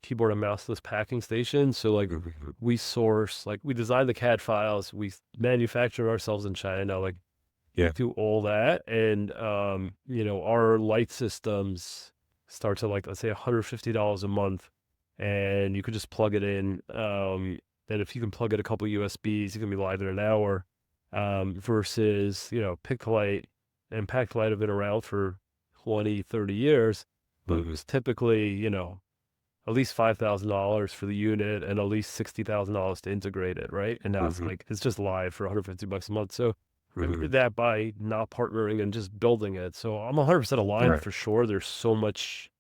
keyboard and mouseless packing stations. So like Mhm. we source, like we design the CAD files, we manufacture ourselves in China, like Yeah. do all that, and our light systems starts at like let's say $150 a month, and you could just plug it in. And if you can plug in a couple USBs, you can be live in an hour. Versus pick to light and pack to light have been around for 20, 30 years, but it Mhm. was typically, at least $5,000 for the unit and at least $60,000 to integrate it, right? And now Mhm. it's just live for $150 a month. So I did Mhm. that by not partnering and just building it. So I'm 100% aligned Right. for sure. There's so much.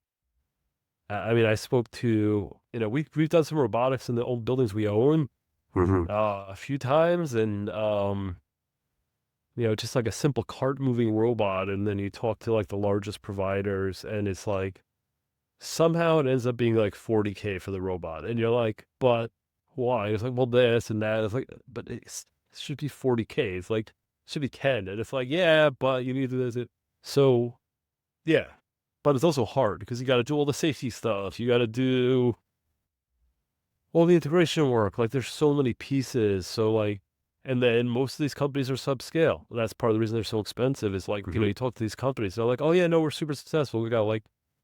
I mean, I spoke to, we've done some robotics in the old buildings we own Mhm. a few times, and just like a simple cart moving robot, and then you talk to like the largest providers, and it's like somehow it ends up being like 40K for the robot, and you're like, but why? It's like, well, this and that. It's like, but it should be 40K. It's like it should be 10, and it's like, yeah, but you need to do this. So yeah, but it's also hard because you got to do all the safety stuff. You got to do all the integration work. Like there's so many pieces. So like, and then most of these companies are subscale. That's part of the reason they're so expensive. Is like, Mhm. you talk to these companies, they're like, oh yeah, no, we're super successful. We got like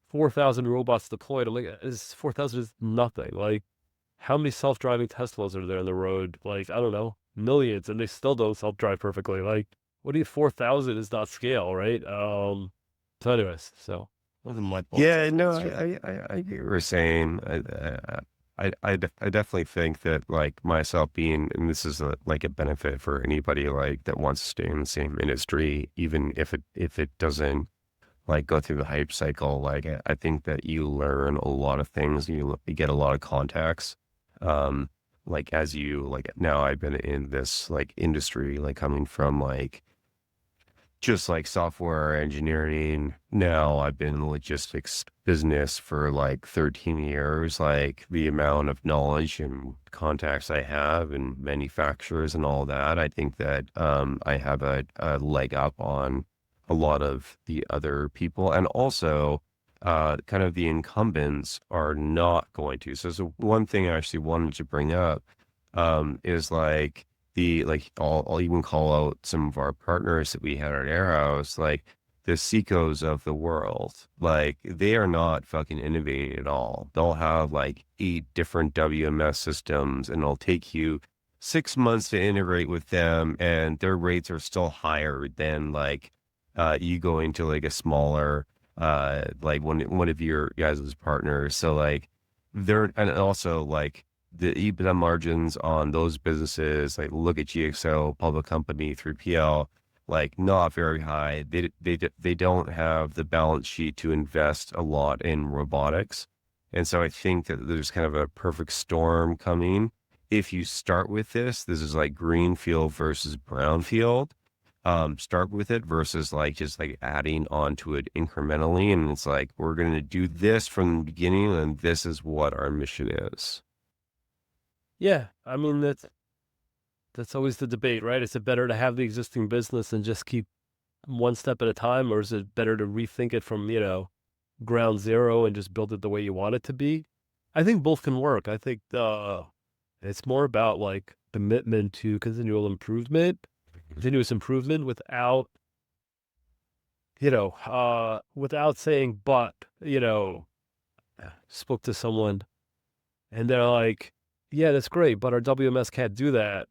4,000 robots deployed. I'm like, this 4,000 is nothing. Like, how many self-driving Teslas are there on the road? Like, I don't know, millions, and they still don't self-drive perfectly. Like, what do you 4,000 is not scale, right? So anyways, so those are my thoughts on Yeah, no, this, Joe. I get what you're saying. I definitely think that like myself being, and this is like a benefit for anybody like that wants to stay in the same industry, even if it doesn't like go through the hype cycle. Like I think that you learn a lot of things. You get a lot of contacts. Um, like as you like now, I've been in this like industry, like coming from like just like software engineering. Now I've been in the logistics business for like 13 years. Like the amount of knowledge and contacts I have and manufacturers and all that, I think that I have a leg up on a lot of the other people. And also, kind of the incumbents are not going to. So one thing I actually wanted to bring up is like, I'll even call out some of our partners that we had at Airhouse, like the Seacos of the world. Like they are not fucking innovating at all. They'll have like 8 different WMS systems and it'll take you 6 months to integrate with them, and their rates are still higher than like you going to like a smaller like one of your guys' partners. So like they're, and also like the EBITDA margins on those businesses, like look at GXO, public company, 3PL, like not very high. They don't have the balance sheet to invest a lot in robotics. And so I think that there's kind of a perfect storm coming. If you start with this is like greenfield versus brownfield. Start with it versus like just like adding on to it incrementally. And it's like, we're going to do this from the beginning, and this is what our mission is. Yeah, I mean that's always the debate, right? Is it better to have the existing business and just keep one step at a time, or is it better to rethink it from, ground zero and just build it the way you want it to be? I think both can work. I think it's more about like commitment to continuous improvement without, without saying but, spoke to someone and they're like, yeah, that's great, but our WMS can't do that.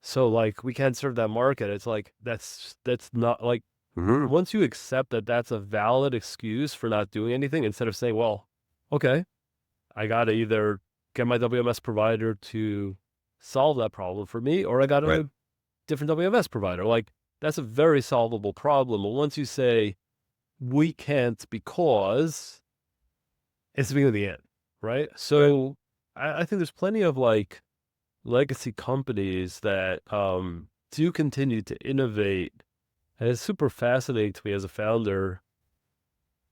So like we can't serve that market. It's like that's not like Mhm. once you accept that that's a valid excuse for not doing anything, instead of saying, well, okay, I got to either get my WMS provider to solve that problem for me, or I got Right. a different WMS provider. Like, that's a very solvable problem. But once you say, we can't because, it's the beginning of the end, right? So I think there's plenty of like legacy companies that do continue to innovate. And it's super fascinating to me as a founder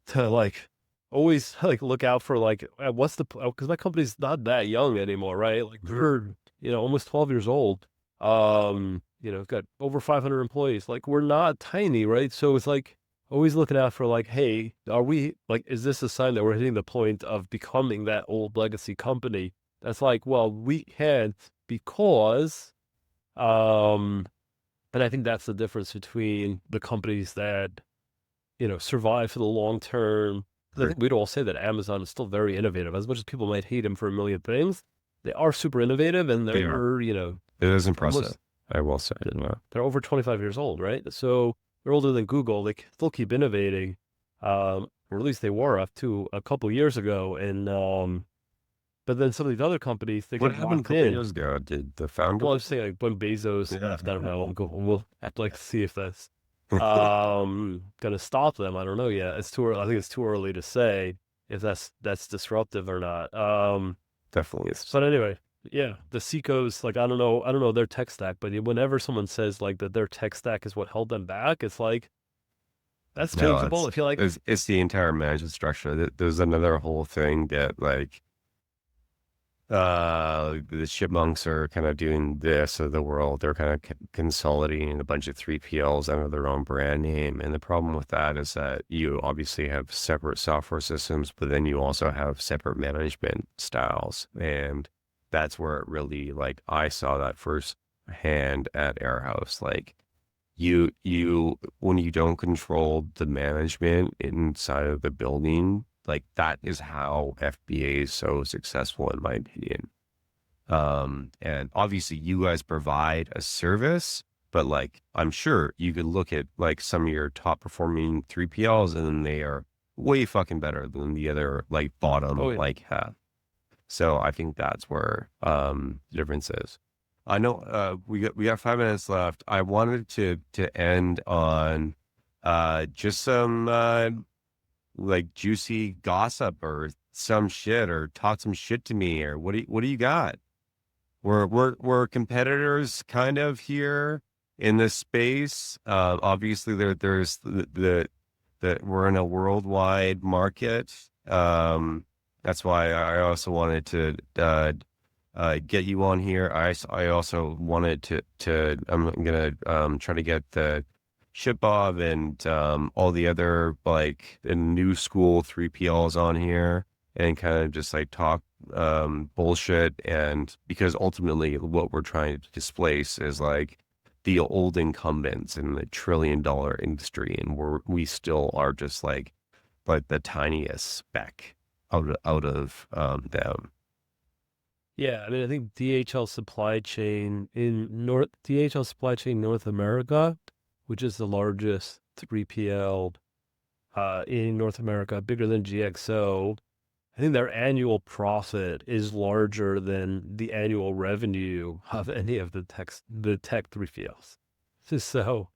to like always like look out for like what's the because my company's not that young anymore, right? Like we're almost 12 years old. Got over 500 employees. Like we're not tiny, right? So it's like always looking out for like, hey, are we like, is this a sign that we're hitting the point of becoming that old legacy company? That's like, well, we can't because and I think that's the difference between the companies that survive for the long term. I think we'd all say that Amazon is still very innovative. As much as people might hate them for a million things, they are super innovative, and They are. they're It is impressive, almost I will say. they're over 25 years old, right? So they're older than Google. They still keep innovating, or at least they were up to a couple years ago. And but then some of these other companies they What get happened a locked couple in. years ago? Did the founder? Well, I'm saying like when Bezos Yeah. left, I don't know. We'll have to like see if that's gonna stop them. I don't know yet. It's too early. I think it's too early to say if that's disruptive or not. Definitely is. But anyway, yeah, the Seacoast, like I don't know their tech stack, but whenever someone says like that their tech stack is what held them back, it's like that's No, changeable. I feel like it's the entire management structure. There's another whole thing that like the chipmunks are kind of doing this of the world. They're kind of consolidating a bunch of 3PLs under their own brand name. And the problem with that is that you obviously have separate software systems, but then you also have separate management styles. And that's where it really, like, I saw that first hand at Airhouse. Like, when you don't control the management inside of the building, like that is how FBA is so successful in my opinion. And obviously you guys provide a service, but like I'm sure you could look at like some of your top performing 3PLs and they are way fucking better than the other like bottom oh yeah, like half. So I think that's where the difference is. I know we got 5 minutes left. I wanted to end on just some like juicy gossip or some shit or talk some shit to me or what do you got? We're competitors kind of here in this space. Obviously there's the we're in a worldwide market. That's why I also wanted to get you on here. I also wanted to I'm gonna try to get the ShipBob and all the other like the new school 3PLs on here and kind of just like talk bullshit. And because ultimately what we're trying to displace is like the old incumbents in the $1 trillion industry, and we still are just like the tiniest speck out of them. yeah. I mean, I think DHL supply chain North America, which is the largest 3PL in North America, bigger than GXO. I think their annual profit is larger than the annual revenue of any of the tech 3PLs. So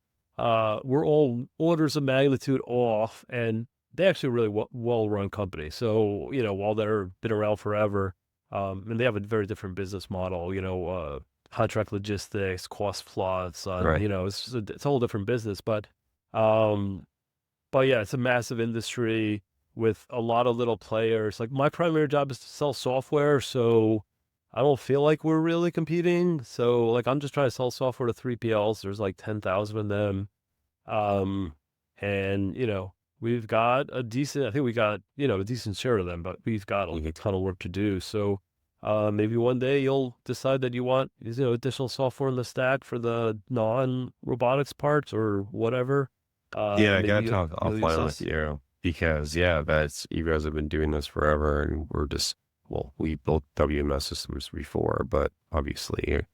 we're all orders of magnitude off, and they actually a really well-run company. So while they've been around forever, and they have a very different business model. Contract logistics, cost plus. Right. It's a whole different business, um, but yeah, it's a massive industry with a lot of little players. Like my primary job is to sell software, so I don't feel like we're really competing. So like I'm just trying to sell software to 3PLs. There's like 10,000 of them. Um, and we've got I think we got, a decent share of them, but we've got like a ton of work to do. So maybe one day you'll decide that you want, additional software in the stack for the non-robotics parts or whatever. Yeah, I gotta Maybe talk you'll use offline with us. you because yeah, that's you guys have been doing this forever, and we built WMS systems before, but obviously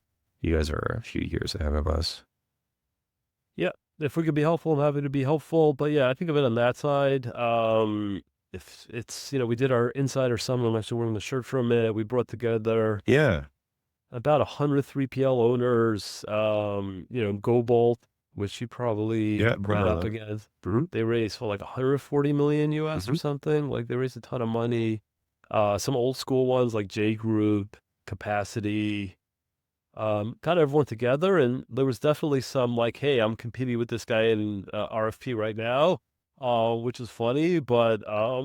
you guys are a few years ahead of us. Yeah, if we could be helpful, I'm happy to be helpful. But yeah, I think of it on that side. if it's, we did our Insider Summit. I'm actually wearing the shirt from it. We brought together Yeah. about 100 3PL owners, Gobolt, which you probably Yeah. ran Remember up that. against. Hmm. They raised for like 140 million US or Hmm. something. Like they raised a ton of money. Some old school ones like J Group, Capacity, got everyone together, and there was definitely some like, hey, I'm competing with this guy in RFP right now, which is funny, but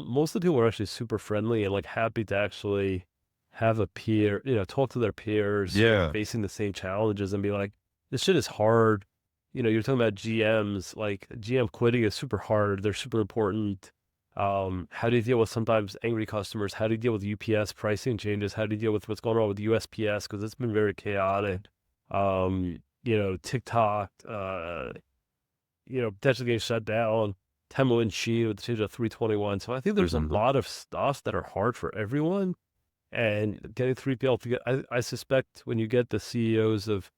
most of the people were actually super friendly and like happy to actually have a peer, talk to their peers Yeah. facing the same challenges and be like, this shit is hard. You're talking about GMs, like GM quitting is super hard. They're super important. How do you deal with sometimes angry customers? How do you deal with UPS pricing changes? How do you deal with what's going on with USPS? Because it's been very chaotic. TikTok, potentially getting shut down. Temu and Shein with the change of 321. So I think there's a Hmm. lot of stuff that are hard for everyone. And getting 3PL to get, I suspect when you get the CEOs of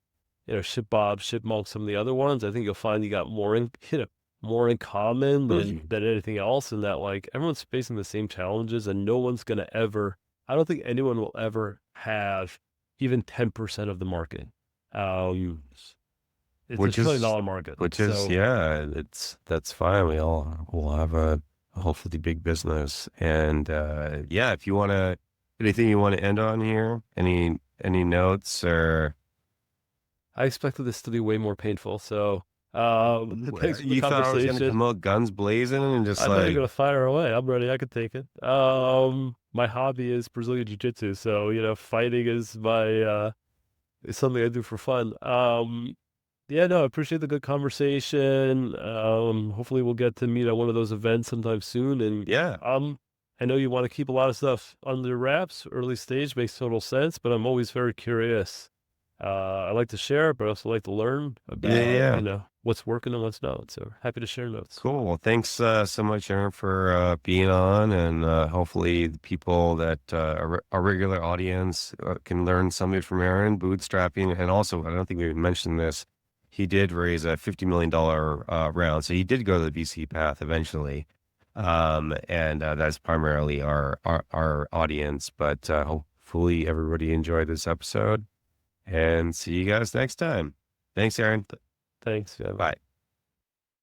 ShipBob, ShipMonk, some of the other ones, I think you'll find you got more in common than anything else, and that like everyone's facing the same challenges, and no one's gonna ever. I don't think anyone will ever have even 10% of the market. Um, it's a Which $1 trillion is, market, which is, so yeah, that's fine. We all will have a hopefully big business. And yeah, if you want to, anything you want to end on here, any notes or I expected this to be way more painful. So, thanks for the you thought I was gonna conversation. come out guns blazing and just I thought you were like, gonna fire away. I'm ready. I could take it. My hobby is Brazilian Jiu-Jitsu, so fighting is my is something I do for fun. Yeah, no, I appreciate the good conversation. Hopefully we'll get to meet at one of those events sometime soon. And yeah, I know you want to keep a lot of stuff under wraps. Early stage makes total sense, but I'm always very curious. I like to share, but I also like to learn yeah, about, yeah. what's working and what's not. So happy to share notes. Cool. Well, thanks so much, Aaron, for being on, and hopefully the people that our regular audience can learn something from Aaron, bootstrapping, and also I don't think we even mentioned this. He did raise a $50 million round, so he did go to the VC path eventually, and that's primarily our audience. But hopefully everybody enjoyed this episode, and see you guys next time. Thanks, Aaron. Thanks. Yeah, Bye.